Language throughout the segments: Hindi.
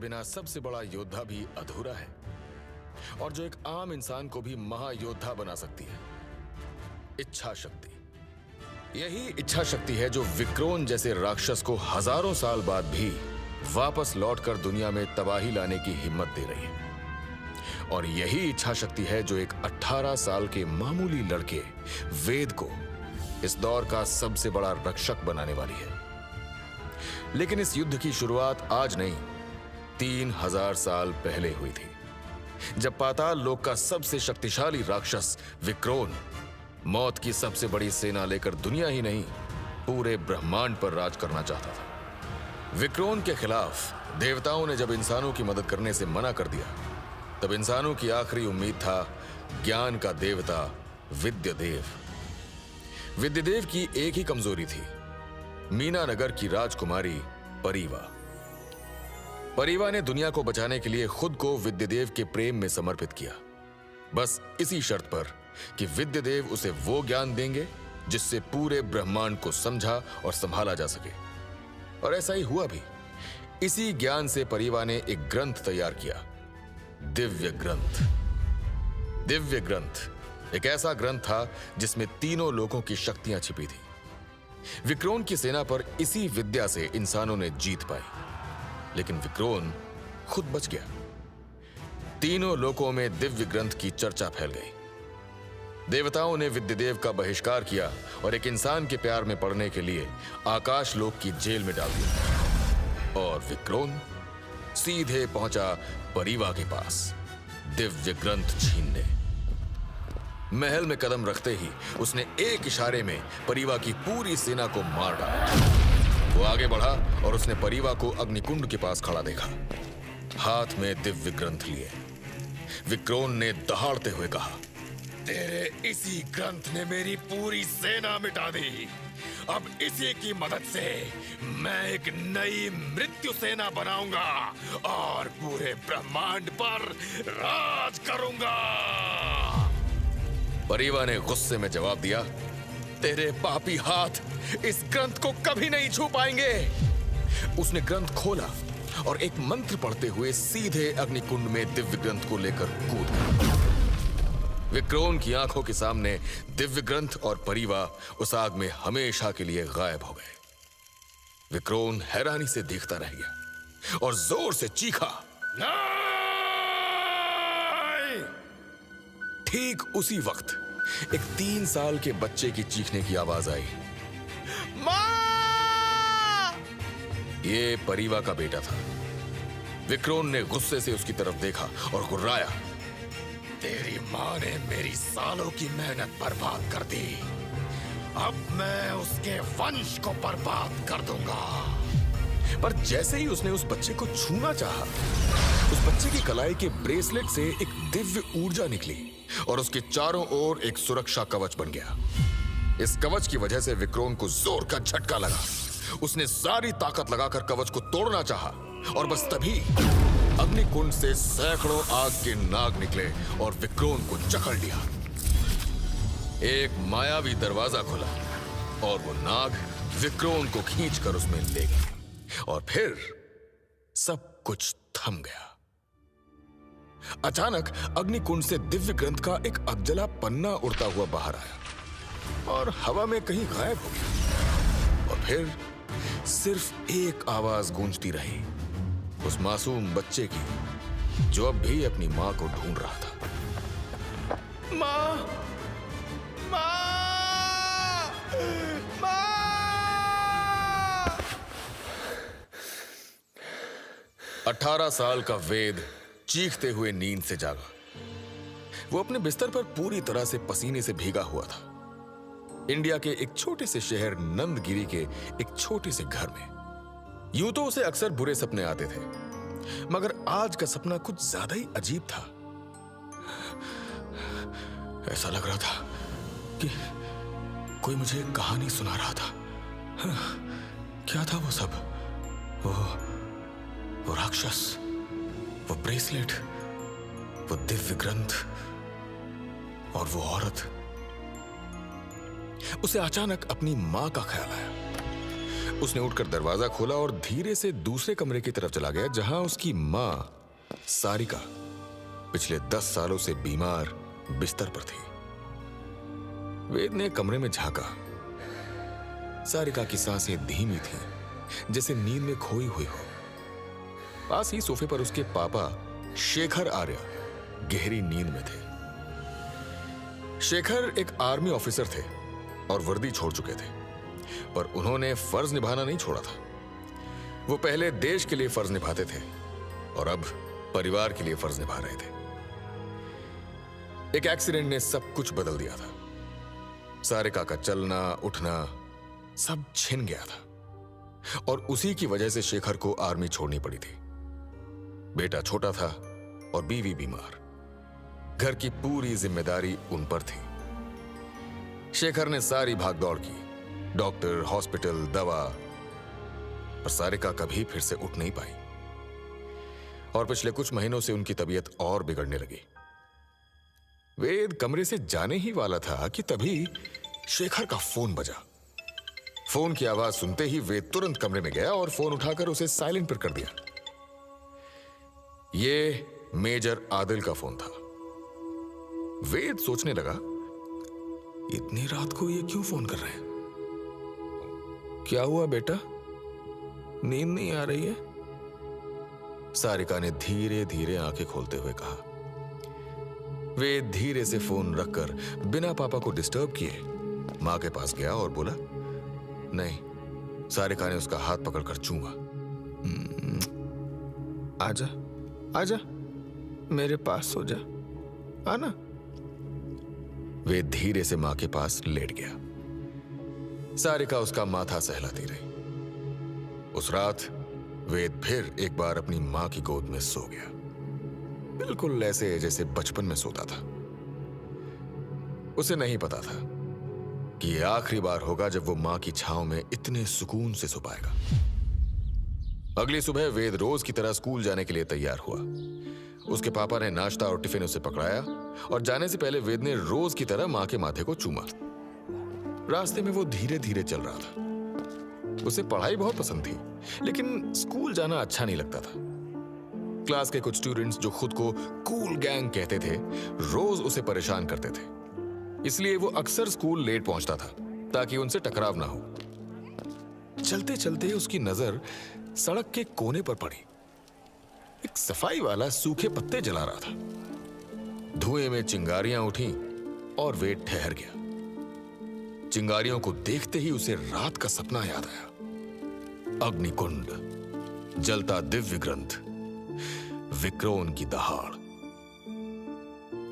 बिना सबसे बड़ा योद्धा भी अधूरा है और जो एक आम इंसान को भी महायोद्धा बना सकती है, इच्छा शक्ति। यही इच्छा शक्ति है जो विक्रोन जैसे राक्षस को हजारों साल बाद भी वापस लौटकर दुनिया में तबाही लाने की हिम्मत दे रही है। और यही इच्छा शक्ति है जो एक 18 साल के मामूली लड़के वेद को इस दौर का सबसे बड़ा रक्षक बनाने वाली है। लेकिन इस युद्ध की शुरुआत आज नहीं, 3000 साल पहले हुई थी, जब पाताल लोक का सबसे शक्तिशाली राक्षस विक्रोन मौत की सबसे बड़ी सेना लेकर दुनिया ही नहीं, पूरे ब्रह्मांड पर राज करना चाहता था। विक्रोन के खिलाफ देवताओं ने जब इंसानों की मदद करने से मना कर दिया, तब इंसानों की आखिरी उम्मीद था ज्ञान का देवता विद्यदेव। विद्यदेव की एक ही कमजोरी थी, मीनानगर की राजकुमारी परीवा। परीवा ने दुनिया को बचाने के लिए खुद को विद्यदेव के प्रेम में समर्पित किया, बस इसी शर्त पर कि विद्यदेव उसे वो ज्ञान देंगे जिससे पूरे ब्रह्मांड को समझा और संभाला जा सके। और ऐसा ही हुआ भी। इसी ज्ञान से परीवा ने एक ग्रंथ तैयार किया, दिव्य ग्रंथ। दिव्य ग्रंथ एक ऐसा ग्रंथ था जिसमें तीनों लोकों की शक्तियां छिपी थी। विक्रोन की सेना पर इसी विद्या से इंसानों ने जीत पाई, लेकिन विक्रोन खुद बच गया। तीनों लोकों में दिव्य ग्रंथ की चर्चा फैल गई। देवताओं ने विद्यदेव का बहिष्कार किया और एक इंसान के प्यार में पड़ने के लिए आकाश लोक की जेल में डाल दिया। और विक्रोन सीधे पहुंचा परीवा के पास दिव्य ग्रंथ छीनने। महल में कदम रखते ही उसने एक इशारे में परीवा की पूरी सेना को मार डाला। वो आगे बढ़ा और उसने परीवा को अग्निकुंड के पास खड़ा देखा, हाथ में दिव्य ग्रंथ लिए। विक्रोन ने दहाड़ते हुए कहा, तेरे इसी ग्रंथ ने मेरी पूरी सेना मिटा दी। अब इसी की मदद से मैं एक नई मृत्यु सेना बनाऊंगा और पूरे ब्रह्मांड पर राज करूंगा। परीवा ने गुस्से में जवाब दिया, तेरे पापी हाथ इस ग्रंथ को कभी नहीं छू पाएंगे। उसने ग्रंथ खोला और एक मंत्र पढ़ते हुए सीधे अग्निकुंड में दिव्य ग्रंथ को लेकर कूद गया। विक्रोन की आंखों के सामने दिव्य ग्रंथ और परीवा उस आग में हमेशा के लिए गायब हो गए। विक्रोन हैरानी से देखता रह गया और जोर से चीखा, नहीं! ठीक उसी वक्त एक 3 साल के बच्चे की चीखने की आवाज आई, मां! ये परीवा का बेटा था। विक्रोन ने गुस्से से उसकी तरफ देखा और गुर्राया, तेरी मां ने मेरी सालों की मेहनत बर्बाद कर दी। अब मैं उसके वंश को बर्बाद कर दूंगा। पर जैसे ही उसने उस बच्चे को छूना चाहा, उस बच्चे की कलाई के ब्रेसलेट से एक दिव्य ऊर्जा निकली और उसके चारों ओर एक सुरक्षा कवच बन गया। इस कवच की वजह से विक्रोन को जोर का झटका लगा। उसने सारी ताकत लगाकर कवच को तोड़ना चाहा और बस तभी अग्निकुंड से सैकड़ों आग के नाग निकले और विक्रोन को जकड़ लिया। एक मायावी दरवाजा खुला और वो नाग विक्रोन को खींचकर उसमें ले गए और फिर सब कुछ थम गया। अचानक अग्निकुंड से दिव्य ग्रंथ का एक अधजला पन्ना उड़ता हुआ बाहर आया और हवा में कहीं गायब हो गया। और फिर सिर्फ एक आवाज गूंजती रही, उस मासूम बच्चे की जो अब भी अपनी मां को ढूंढ रहा था। मां! मां! मां! 18 साल का वेद चीखते हुए नींद से जागा। वो अपने बिस्तर पर पूरी तरह से पसीने से भीगा हुआ था, इंडिया के एक छोटे से शहर नंदगिरी के एक छोटे से घर में। यूं तो उसे अक्सर बुरे सपने आते थे, मगर आज का सपना कुछ ज्यादा ही अजीब था। ऐसा लग रहा था कि कोई मुझे एक कहानी सुना रहा था। क्या था वो सब? वो राक्षस, वो ब्रेसलेट, वो दिव्य ग्रंथ और वो औरत। उसे अचानक अपनी मां का ख्याल आया। उसने उठकर दरवाजा खोला और धीरे से दूसरे कमरे की तरफ चला गया जहां उसकी मां सारिका पिछले 10 सालों से बीमार बिस्तर पर थी। वेद ने कमरे में झांका। सारिका की सांसें धीमी थीं, जैसे नींद में खोई हुई हो। पास ही सोफे पर उसके पापा शेखर आर्य गहरी नींद में थे। शेखर एक आर्मी ऑफिसर थे और वर्दी छोड़ चुके थे, पर उन्होंने फर्ज निभाना नहीं छोड़ा था। वो पहले देश के लिए फर्ज निभाते थे और अब परिवार के लिए फर्ज निभा रहे थे। एक एक्सीडेंट ने सब कुछ बदल दिया था। सारिका का चलना उठना सब छिन गया था और उसी की वजह से शेखर को आर्मी छोड़नी पड़ी थी। बेटा छोटा था और बीवी बीमार। घर की पूरी जिम्मेदारी उन पर थी। शेखर ने सारी भागदौड़ की, डॉक्टर, हॉस्पिटल, दवा, पर सारिका कभी फिर से उठ नहीं पाई और पिछले कुछ महीनों से उनकी तबीयत और बिगड़ने लगी। वेद कमरे से जाने ही वाला था कि तभी शेखर का फोन बजा। फोन की आवाज सुनते ही वेद तुरंत कमरे में गया और फोन उठाकर उसे साइलेंट पर कर दिया। यह मेजर आदिल का फोन था। वेद सोचने लगा, इतनी रात को ये क्यों फोन कर रहे हैं? क्या हुआ बेटा, नींद नहीं आ रही है? सारिका ने धीरे धीरे आंखें खोलते हुए कहा। वेद धीरे से फोन रखकर बिना पापा को डिस्टर्ब किए मां के पास गया और बोला, नहीं। सारिका ने उसका हाथ पकड़कर चूमा। आजा आजा, मेरे पास सो जा, आना। वे धीरे से मां के पास लेट गया। सारिका उसका माथा सहलाती रही। उस रात वेद फिर एक बार अपनी मां की गोद में सो गया, बिल्कुल ऐसे जैसे बचपन में सोता था। उसे नहीं पता था कि यह आखिरी बार होगा जब वो मां की छांव में इतने सुकून से सो पाएगा। अगली सुबह वेद रोज की तरह स्कूल जाने के लिए तैयार हुआ। उसके पापा ने नाश्ता और टिफिन उसे पकड़ाया और जाने से पहले वेद ने रोज की तरह मां के माथे को चूमा। रास्ते में वो धीरे धीरे चल रहा था। उसे पढ़ाई बहुत पसंद थी, लेकिन स्कूल जाना अच्छा नहीं लगता था। क्लास के कुछ स्टूडेंट्स जो खुद को कूल गैंग कहते थे, रोज उसे परेशान करते थे। इसलिए वो अक्सर स्कूल लेट पहुंचता था ताकि उनसे टकराव ना हो। चलते चलते उसकी नजर सड़क के कोने पर पड़ी। एक सफाई वाला सूखे पत्ते जला रहा था। धुएं में चिंगारियां उठी और वे ठहर गया। चिंगारियों को देखते ही उसे रात का सपना याद आया। अग्निकुंड, जलता दिव्य ग्रंथ, विक्रोन की दहाड़।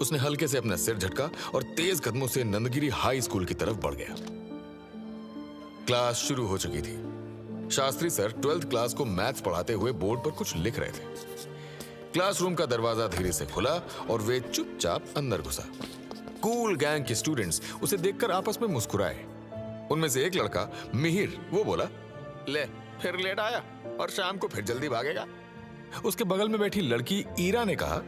उसने हल्के से अपना सिर झटका और तेज कदमों से नंदगिरी हाई स्कूल की तरफ बढ़ गया। क्लास शुरू हो चुकी थी। शास्त्री सर 12th क्लास को मैथ्स पढ़ाते हुए बोर्ड पर कुछ लिख रहे थे। क्लासरूम का दरवाजा धीरे से खुला और वे चुपचाप अंदर घुसा। कूल गैंग के स्टूडेंट्स उसे देखकर आपस में मुस्कुराए। उनमें से एक लड़का मिहिर, वो बोला, ले फिर लेट आया और शाम को फिर जल्दी भागेगा। उसके बगल में बैठी लड़की ईरा ने कहा,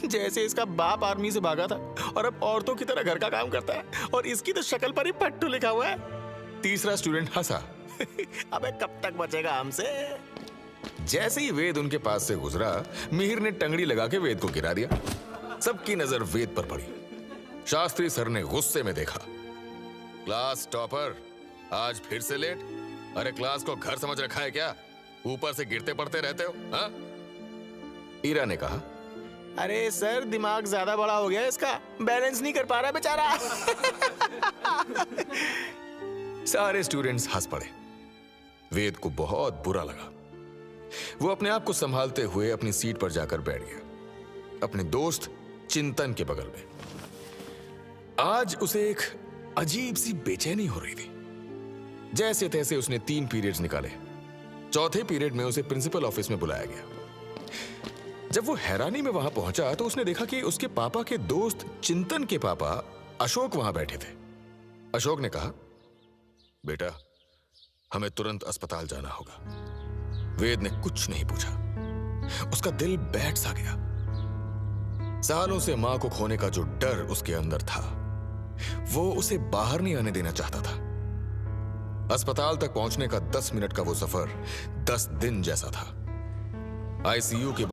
जैसे इसका बाप आर्मी से भागा था और अब औरतों की तरह घर का काम करता है और इसकी तो शक्ल पर ही पट्टू लिखा हुआ है। तीसरा स्टूडेंट हंसा, अबे कब तक बचेगा हमसे। जैसे ही वेद उनके पास से गुजरा, मिहिर ने टंगड़ी लगा के वेद को गिरा दिया। सबकी नजर वेद पर पड़ी। शास्त्री सर ने गुस्से में देखा, क्लास टॉपर आज फिर से लेट? अरे क्लास को घर समझ रखा है क्या? ऊपर से गिरते पड़ते रहते हो, हाँ? ईरा ने कहा, अरे सर दिमाग ज्यादा बड़ा हो गया इसका, बैलेंस नहीं कर पा रहा बेचारा। सारे स्टूडेंट्स हंस पड़े। वेद को बहुत बुरा लगा। वो अपने आप को संभालते हुए अपनी सीट पर जाकर बैठ गया, अपने दोस्त चिंतन के बगल में। आज उसे एक अजीब सी बेचैनी हो रही थी। जैसे तैसे उसने 3 पीरियड्स निकाले। चौथे पीरियड में उसे प्रिंसिपल ऑफिस में बुलाया गया। जब वो हैरानी में वहां पहुंचा तो उसने देखा कि उसके पापा के दोस्त चिंतन के पापा अशोक वहां बैठे थे। अशोक ने कहा, बेटा हमें तुरंत अस्पताल जाना होगा। वेद ने कुछ नहीं पूछा। उसका दिल बैठ सा गया। सालों से मां को खोने का जो डर उसके अंदर था, वो उसे बाहर नहीं आने देना चाहता था। अस्पताल तक पहुंचने का 10 मिनट का वो सफर 10 दिन जैसा था। आईसीयू के